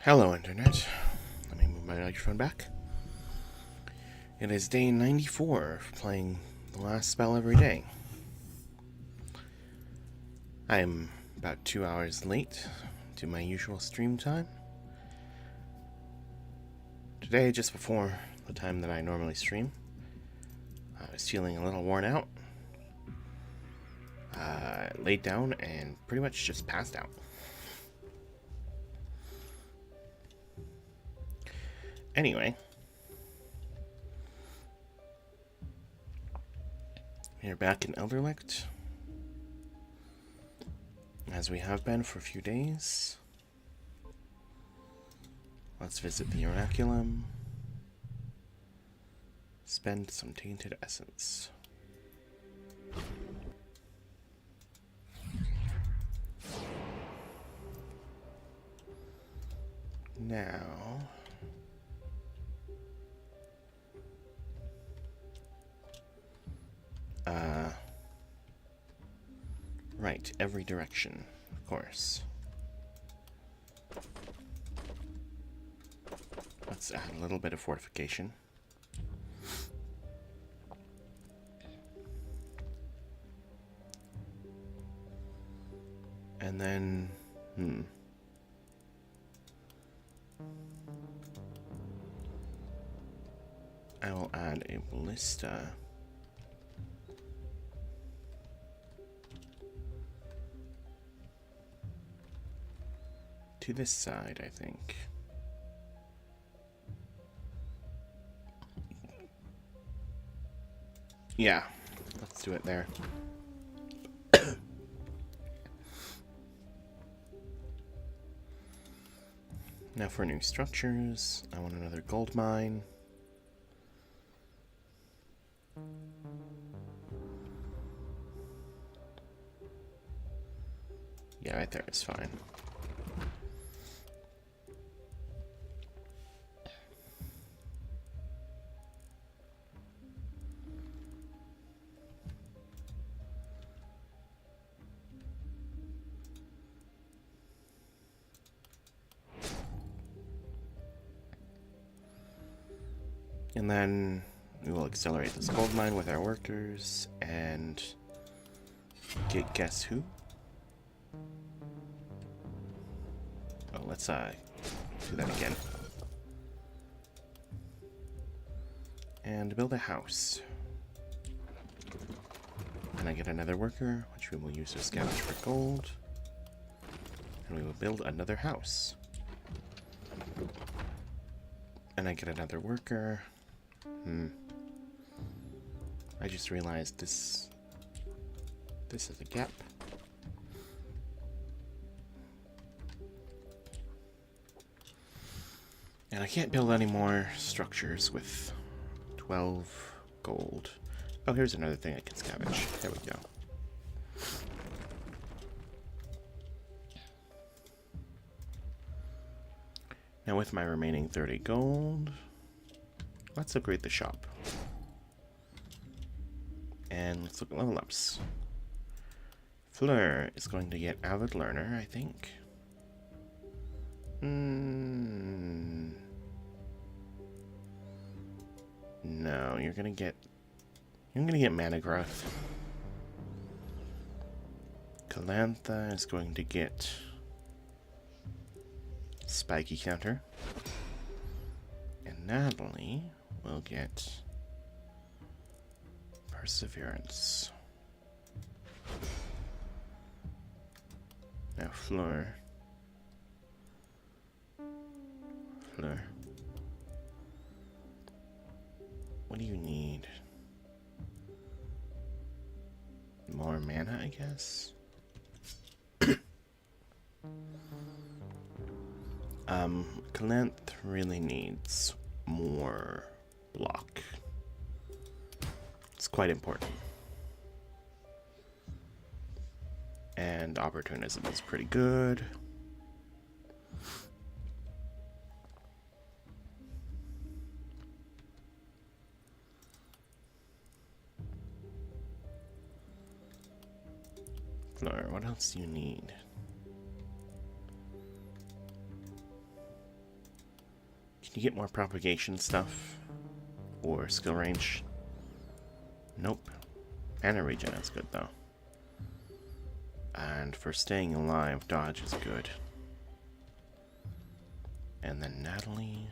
Hello, Internet. Let me move my microphone back. It is day 94 of playing the last spell every day. I am about 2 hours late to my usual stream time. Today, just before the time that I normally stream, I was feeling a little worn out. Laid down and pretty much just passed out. Anyway, we're back in Elderlicht, as we have been for a few days. Let's visit the Oraculum, spend some tainted essence. Now, right, every direction, of course. Let's add a little bit of fortification. And then, I will add a ballista. To this side, I think. Yeah, let's do it there. Now for new structures, I want another gold mine. Yeah, right there is fine. And then we will accelerate this gold mine with our workers and get guess who? Oh, let's do that again. And build a house. And I get another worker, which we will use to scavenge for gold. And we will build another house. And I get another worker. I just realized this is a gap. And I can't build any more structures with 12 gold. Oh, here's another thing I can scavenge. There we go. Now with my remaining 30 gold, let's upgrade the shop. And let's look at level ups. Fleur is going to get Avid Learner, I think. No, you're gonna get mana growth. Calantha is going to get spiky counter. And Natalie will get perseverance. Now Fleur. What do you need? More mana, I guess? Calanth really needs more block. It's quite important. And opportunism is pretty good. Fleur, what else do you need? Can you get more propagation stuff? Or skill range? Nope. Mana regen is good though. And for staying alive, dodge is good. And then Natalie.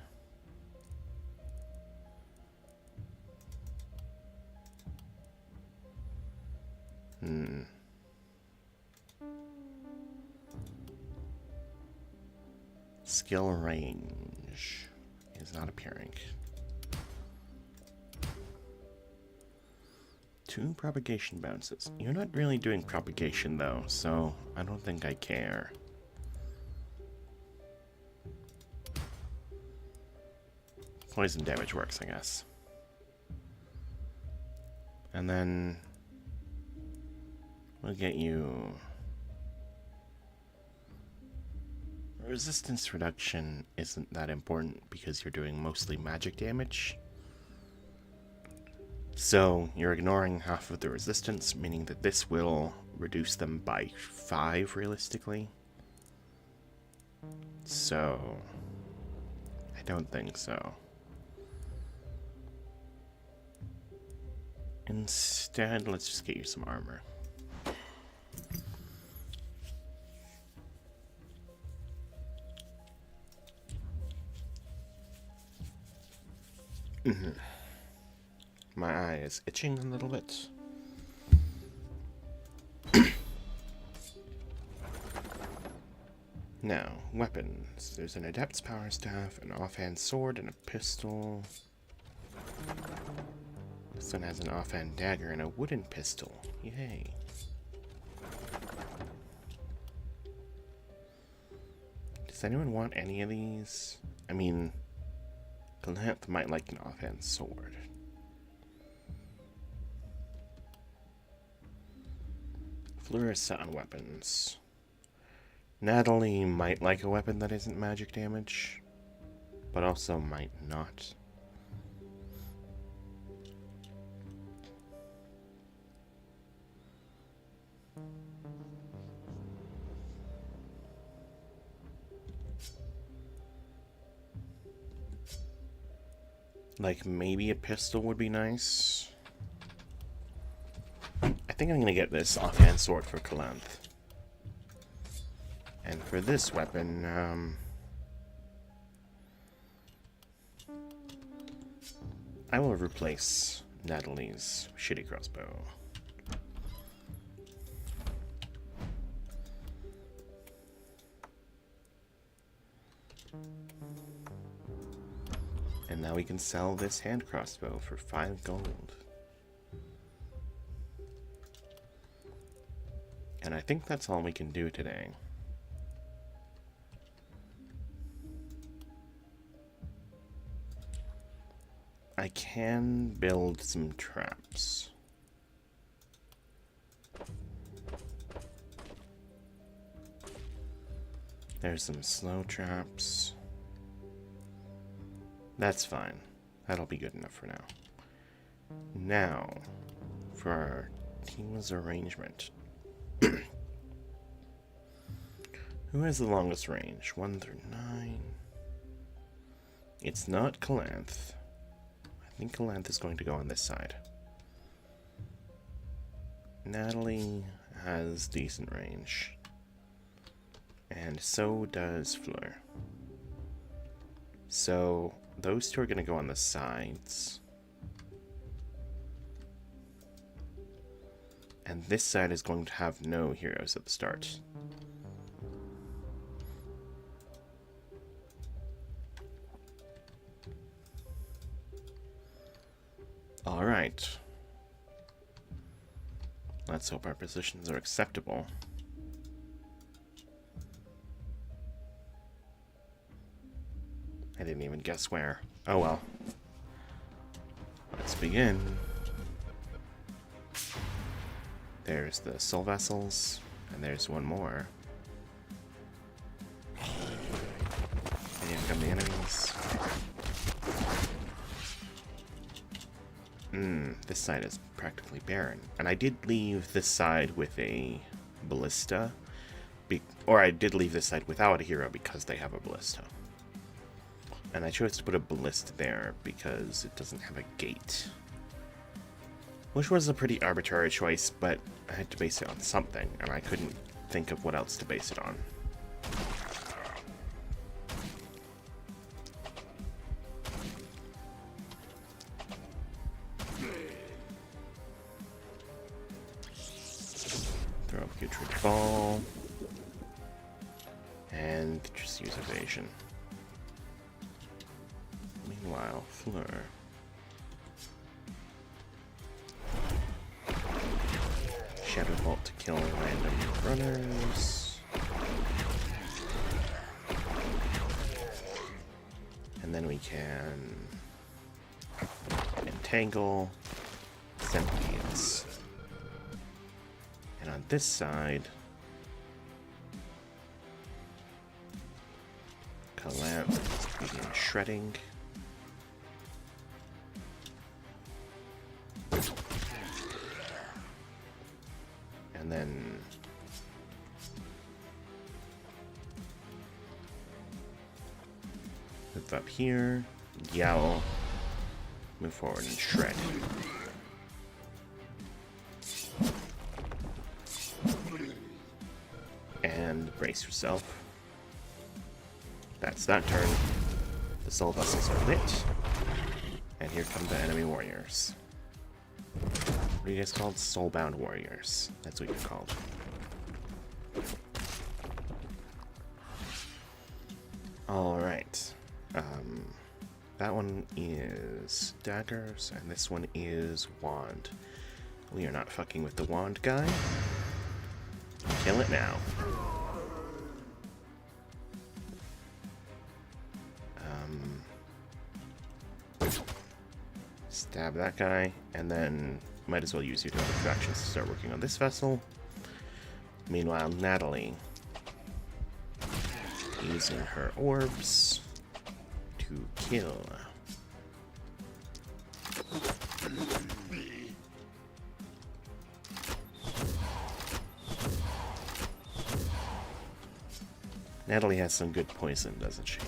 Skill range is not appearing. 2 propagation bounces. You're not really doing propagation though, so I don't think I care. Poison damage works, I guess. And then we'll get you resistance reduction. Isn't that important because you're doing mostly magic damage. So you're ignoring half of the resistance, meaning that this will reduce them by 5 realistically. So I don't think so. Instead, let's just get you some armor. My eye is itching a little bit. Now, weapons. There's an Adept's Power Staff, an offhand sword, and a pistol. This one has an offhand dagger and a wooden pistol. Yay. Does anyone want any of these? I mean, Galanth might like an offhand sword. Fleur is set on weapons. Natalie might like a weapon that isn't magic damage, but also might not. Like, maybe a pistol would be nice. I think I'm going to get this offhand sword for Galanth. And for this weapon, I will replace Natalie's shitty crossbow. And now we can sell this hand crossbow for 5 gold. And I think that's all we can do today. I can build some traps. There's some slow traps. That's fine. That'll be good enough for now. Now, for our team's arrangement. Who has the longest range? 1 through 9. It's not Galanth. I think Galanth is going to go on this side. Natalie has decent range. And so does Fleur. So those two are going to go on the sides. And this side is going to have no heroes at the start. Alright. Let's hope our positions are acceptable. I didn't even guess where. Oh well. Let's begin. There's the soul vessels, and there's one more. And here come the enemies. This side is practically barren. And I did leave this side with a ballista. Or I did leave this side without a hero because they have a ballista. And I chose to put a ballista there because it doesn't have a gate. Which was a pretty arbitrary choice, but I had to base it on something, and I couldn't think of what else to base it on. Throw up putrid ball. And just use evasion. Meanwhile, Fleur. Shadow Bolt to kill random runners. And then we can entangle centipedes. And on this side, Calanth begin shredding. And then move up here, yowl, move forward and shred. And brace yourself. That's that turn. The soul vessels are lit. And here come the enemy warriors. What are you guys called? Soulbound warriors. That's what you're called. Alright. That one is daggers, and this one is wand. We are not fucking with the wand guy. Kill it now. Stab that guy, and then might as well use your other actions to start working on this vessel. Meanwhile, Natalie, using her orbs to kill. Natalie has some good poison, doesn't she?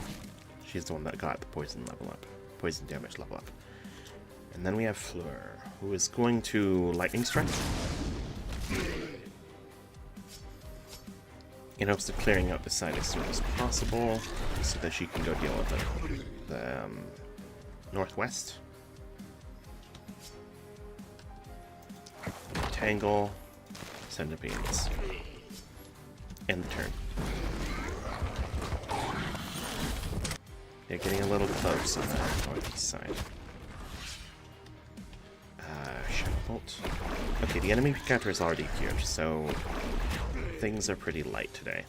She's the one that got the poison level up. Poison damage level up. And then we have Fleur, who is going to lightning strike in hopes of clearing out the side as soon as possible, so that she can go deal with the northwest. Tangle, centipedes. End the turn. They're getting a little close on the northeast side. Shadow Bolt. Okay, the enemy counter is already here, so things are pretty light today.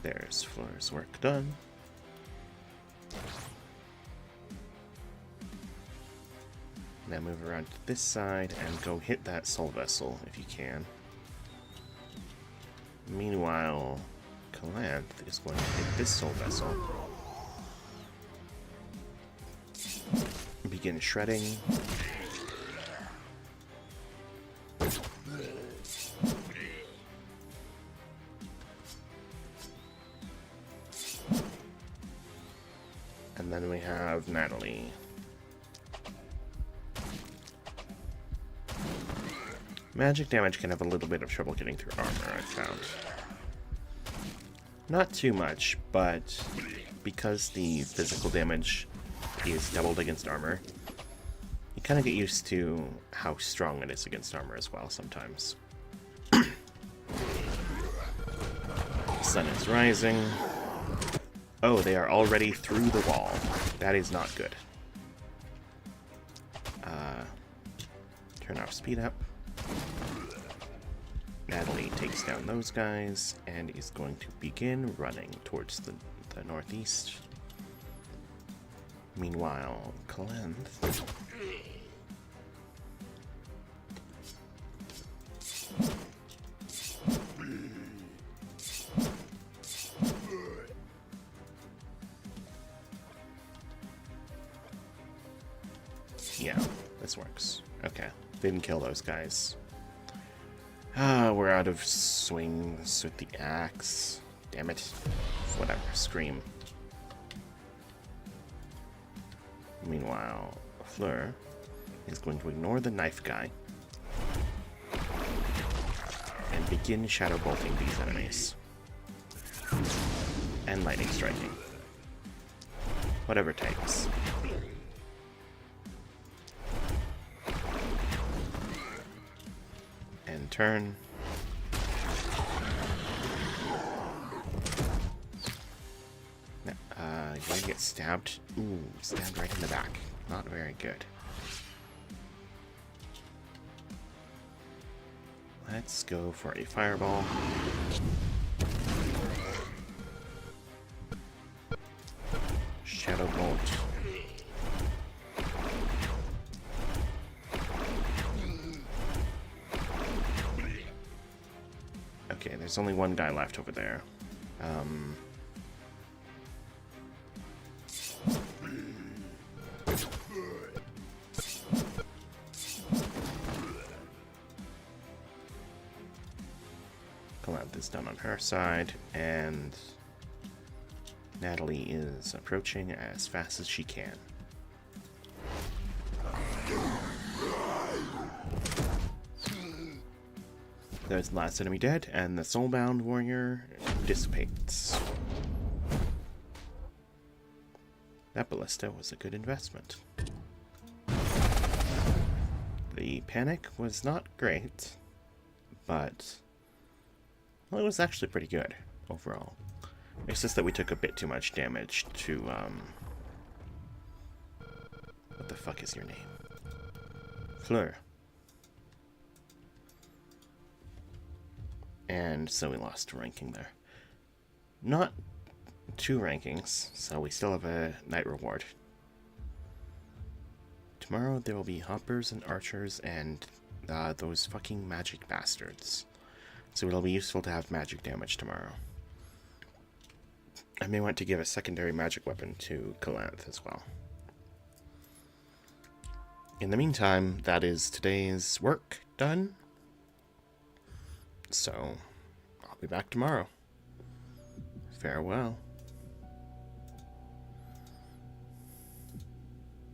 There's Fleur's work done. Now move around to this side and go hit that soul vessel if you can. Meanwhile, Calanth is going to hit this soul vessel. Begin shredding. And then we have Natalie. Magic damage can have a little bit of trouble getting through armor, I've found. Not too much, but because the physical damage is doubled against armor, you kind of get used to how strong it is against armor as well sometimes. Sun is rising. Oh, they are already through the wall. That is not good. Turn our speed up. Natalie takes down those guys and is going to begin running towards the northeast. Meanwhile, Calanth yeah, this works. Okay, didn't kill those guys. Ah, we're out of swings with the axe. Damn it. Whatever, scream. Meanwhile, Fleur is going to ignore the knife guy and begin shadow bolting these enemies. And lightning striking. Whatever it takes. And turn. You're going to get stabbed. Ooh, stabbed right in the back. Not very good. Let's go for a fireball. Shadow bolt. Okay, there's only one guy left over there. Is done on her side, and Natalie is approaching as fast as she can. There's the last enemy dead, and the soulbound warrior dissipates. That ballista was a good investment. The panic was not great, but well, it was actually pretty good overall. It's just that we took a bit too much damage to, what the fuck is your name? Fleur. And so we lost a ranking there. Not 2 rankings, so we still have a night reward. Tomorrow there will be hoppers and archers and those fucking magic bastards. So it'll be useful to have magic damage tomorrow. I may want to give a secondary magic weapon to Calanth as well. In the meantime, that is today's work done. So, I'll be back tomorrow. Farewell.